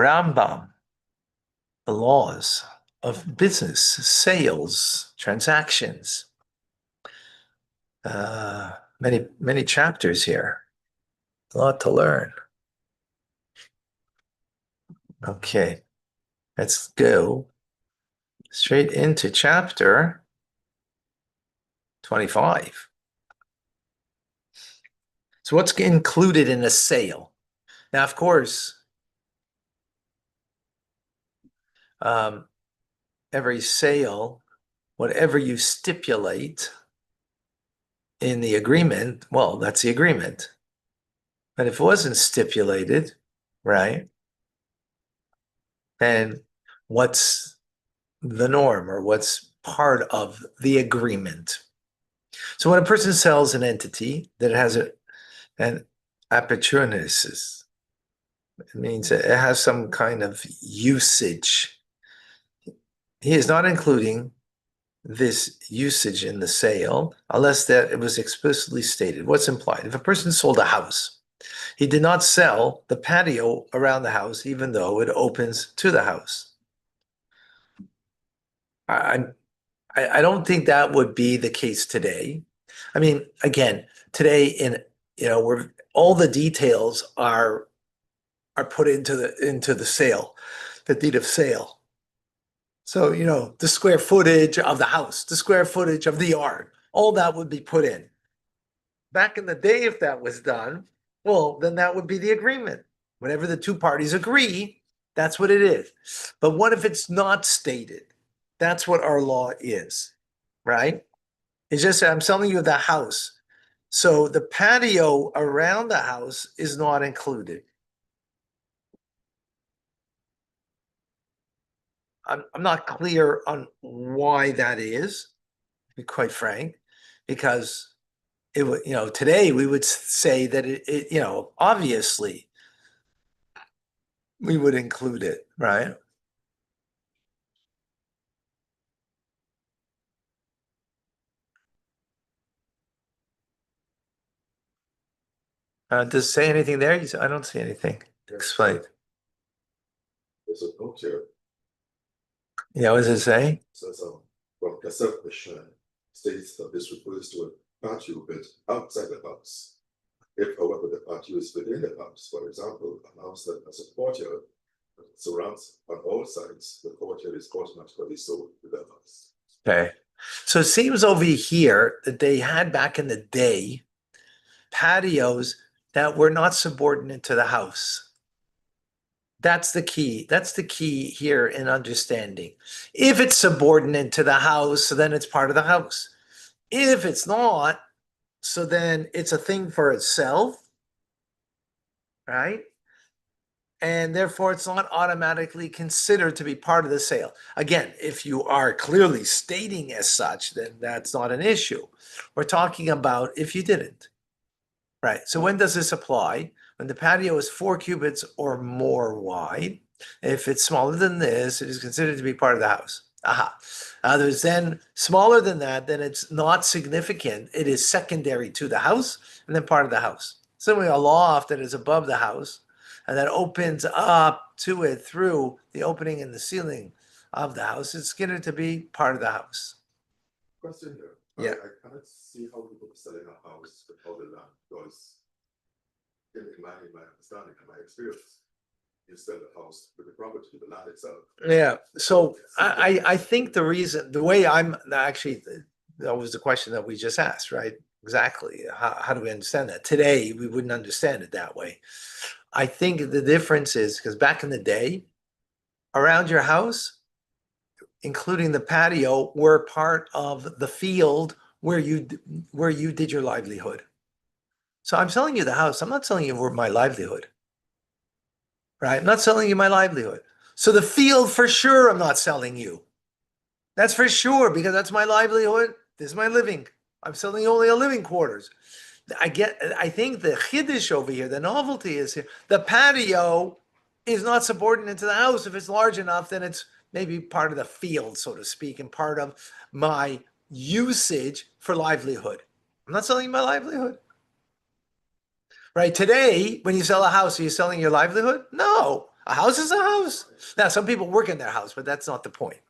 Rambam, the laws of business, sales, transactions. Many chapters here. A lot to learn. Okay, let's go straight into chapter 25. So what's included in a sale? Now, of course, every sale, whatever you stipulate in the agreement, well, that's the agreement. But if it wasn't stipulated, right, then what's the norm or what's part of the agreement? So when a person sells an entity that has an opportunistic, it means it has some kind of usage. He is not including this usage in the sale unless that it was explicitly stated. What's implied? If a person sold a house, he did not sell the patio around the house, even though it opens to the house. I don't think that would be the case today. I mean, again, today where all the details are put into the sale, the deed of sale. So, the square footage of the house, the square footage of the yard, all that would be put in. Back in the day, if that was done, well, then that would be the agreement. Whenever the two parties agree, that's what it is. But what if it's not stated? That's what our law is, right? It's just I'm selling you the house. So the patio around the house is not included. I'm not clear on why that is, to be quite frank, because it would, today we would say that it obviously we would include it, right? Does it say anything there? I don't see anything. Explain. There's a note here. Yeah, what does it say? Says, from Kasef Mishan states that this refers to a patio built outside the house. If, however, the patio is within the house, for example, a house that has a courtyard that surrounds on all sides, the courtyard is automatically sold to the house. Okay. So it seems over here that they had back in the day patios that were not subordinate to the house. That's the key. That's the key here in understanding. If it's subordinate to the house, so then it's part of the house. If it's not, so then it's a thing for itself, right? And therefore it's not automatically considered to be part of the sale. Again, if you are clearly stating as such, then that's not an issue. We're talking about if you didn't, right? So when does this apply? When the patio is 4 cubits or more wide. If it's smaller than this, it is considered to be part of the house. Aha. There's then smaller than that, then it's not significant. It is secondary to the house and then part of the house. Similarly, a loft that is above the house and that opens up to it through the opening in the ceiling of the house, it's considered to be part of the house. Question here. Yeah. I cannot see how people are selling a house without the land because in my understanding and my experience, you sell the house with the property, the land itself. Yeah. So I think the way I'm actually, that was the question that we just asked, right? Exactly. How do we understand that? Today, we wouldn't understand it that way. I think the difference is because back in the day, around your house, including the patio, were part of the field where you did your livelihood. So I'm selling you the house. I'm not selling you my livelihood, right? I'm not selling you my livelihood. So the field, for sure, I'm not selling you. That's for sure, because that's my livelihood. This is my living. I'm selling you only a living quarters. I think the chiddush over here, the novelty is here. The patio is not subordinate to the house. If it's large enough, then it's maybe part of the field, so to speak, and part of my usage for livelihood. I'm not selling my livelihood. Right? Today, when you sell a house, are you selling your livelihood? No. A house is a house. Now, some people work in their house, but that's not the point.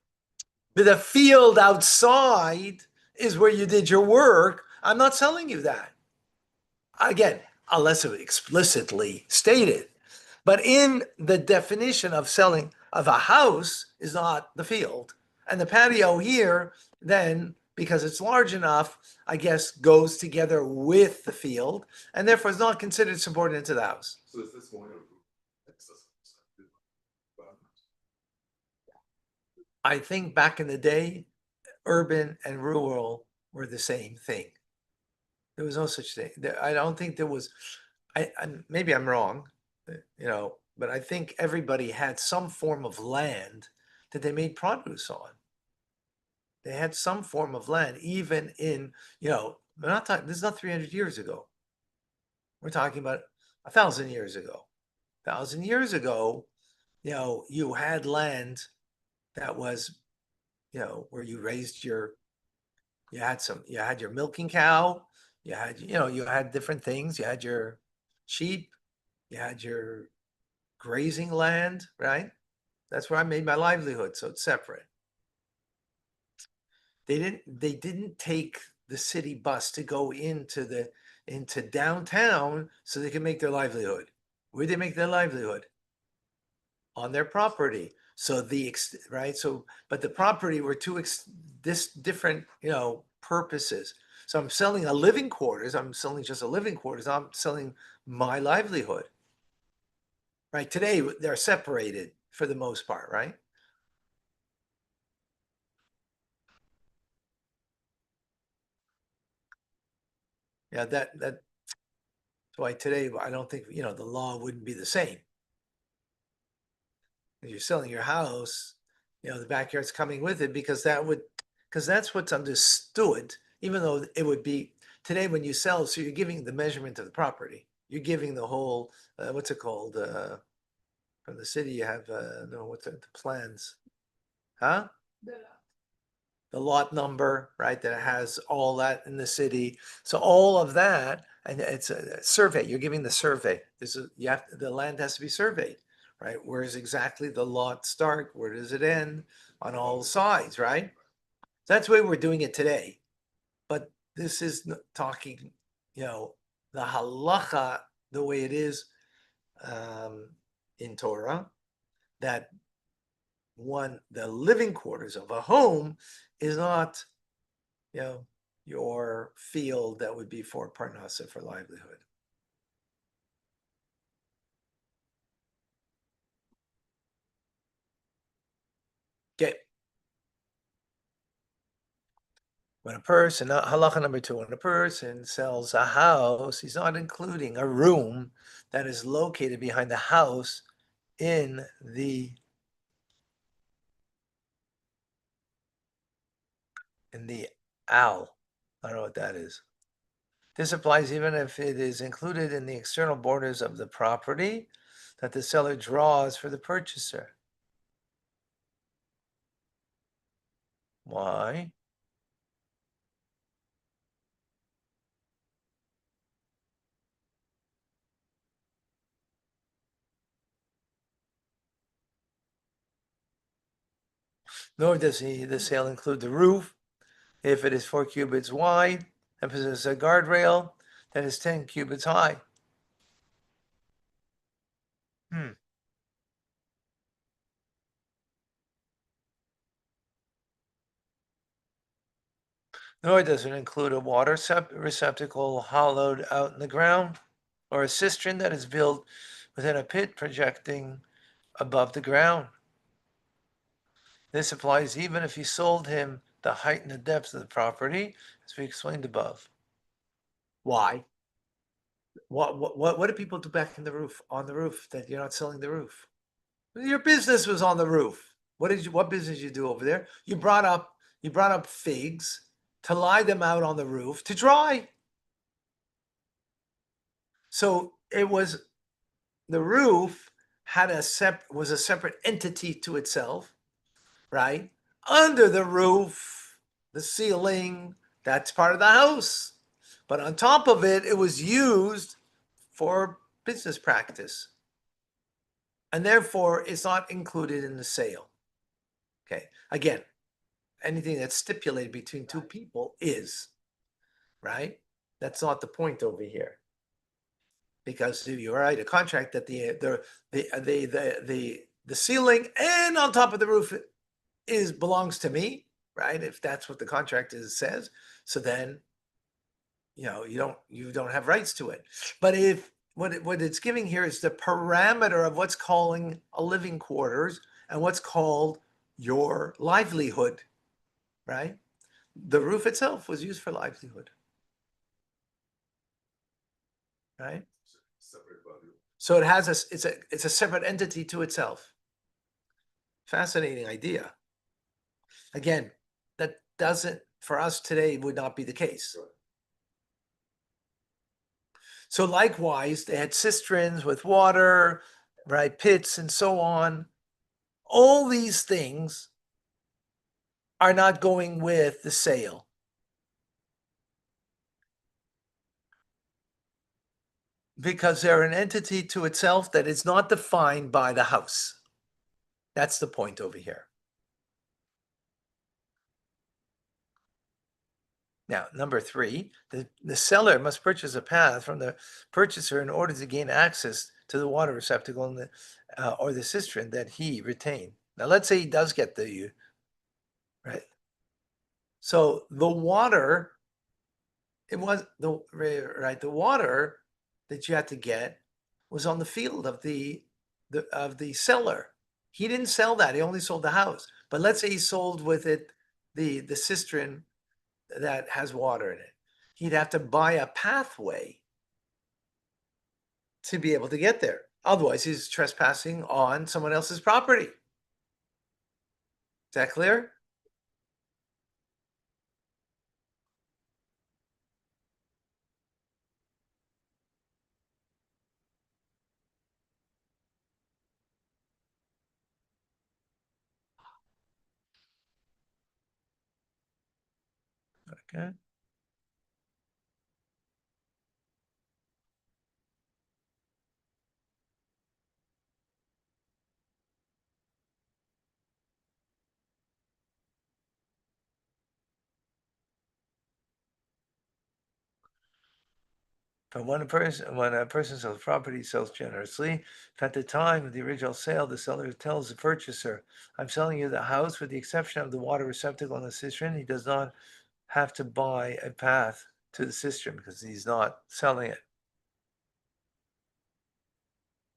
But the field outside is where you did your work. I'm not selling you that. Again, unless it explicitly stated. But in the definition of selling of a house is not the field. And the patio here, then, because it's large enough, I guess, goes together with the field and therefore is not considered subordinate to the house. So is this more of access? I think back in the day, urban and rural were the same thing. There was no such thing. I don't think there was, maybe I'm wrong, but I think everybody had some form of land that they made produce on. They had some form of land, even in, we're not talking, this is not 300 years ago. We're talking about 1,000 years ago. 1,000 years ago, you had land that was, where you raised you had your milking cow, you had different things. You had your sheep, you had your grazing land, right? That's where I made my livelihood. So it's separate. They didn't take the city bus to go into downtown so they could make their livelihood. Where did they make their livelihood? On their property. So right. So, but the property were this different, purposes. So I'm selling a living quarters. I'm selling just a living quarters. I'm selling my livelihood. Right. Today they're separated for the most part, right? Yeah, that's why today I don't think, the law wouldn't be the same. If you're selling your house, the backyard's coming with it because that's what's understood, even though it would be today when you sell, so you're giving the measurement of the property. You're giving the whole, what's it called? From the city, you have, no, what's the plans? Huh? The lot number, right? That has all that in the city. So all of that, and it's a survey. You're giving the survey. The land has to be surveyed, right? Where's exactly the lot start? Where does it end? On all sides, right? That's the way we're doing it today. But this is talking, the halacha, the way it is in Torah, that the living quarters of a home is not, your field that would be for parnasa, for livelihood. Okay. When a person, halacha number 2, when a person sells a house, he's not including a room that is located behind the house in the al. I don't know what that is. This applies even if it is included in the external borders of the property that the seller draws for the purchaser. Why? Nor does the sale include the roof. If it is 4 cubits wide and possesses a guardrail that is 10 cubits high. Nor does it include a water receptacle hollowed out in the ground, or a cistern that is built within a pit projecting above the ground. This applies even if he sold him the height and the depth of the property, as we explained above. Why? What do people do back in the roof, on the roof, that you're not selling the roof? Your business was on the roof. What business you do over there? You brought up figs to lie them out on the roof to dry. So it was, the roof was a separate entity to itself, right? Under the roof, the ceiling, that's part of the house. But on top of it, it was used for business practice. and therefore it's not included in the sale. Okay, again, anything that's stipulated between two people is, right? That's not the point over here. Because if you write a contract that the ceiling and on top of the roof belongs to me, right? If that's what the contract says, so then you don't have rights to it. But if what it's giving here is the parameter of what's calling a living quarters and what's called your livelihood, right? The roof itself was used for livelihood, right? Separate value. So it has it's a separate entity to itself. Fascinating idea. Again, that doesn't, for us today, would not be the case. Right. So likewise, they had cisterns with water, right, pits and so on. All these things are not going with the sale. Because they're an entity to itself that is not defined by the house. That's the point over here. Now, number 3, the seller must purchase a path from the purchaser in order to gain access to the water receptacle in or the cistern that he retained. Now, let's say he does get right? So the water, it was the water that you had to get was on the field of the seller. He didn't sell that; he only sold the house. But let's say he sold with it the cistern that has water in it. He'd have to buy a pathway to be able to get there. Otherwise, he's trespassing on someone else's property. Is that clear? Okay. But when a person sells property, he sells generously. If at the time of the original sale, the seller tells the purchaser, "I'm selling you the house with the exception of the water receptacle and the cistern," he does not have to buy a path to the cistern because he's not selling it.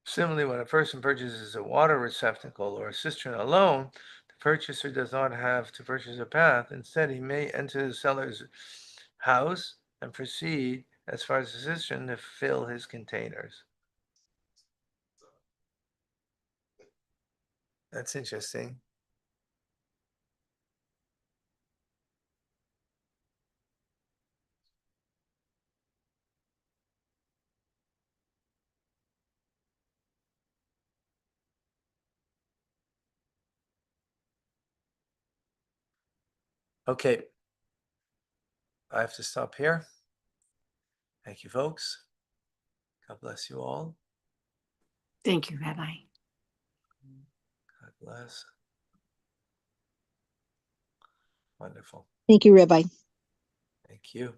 Similarly, when a person purchases a water receptacle or a cistern alone, the purchaser does not have to purchase a path. Instead, he may enter the seller's house and proceed as far as the cistern to fill his containers. That's interesting. Okay. I have to stop here. Thank you, folks. God bless you all. Thank you, Rabbi. God bless. Wonderful. Thank you, Rabbi. Thank you.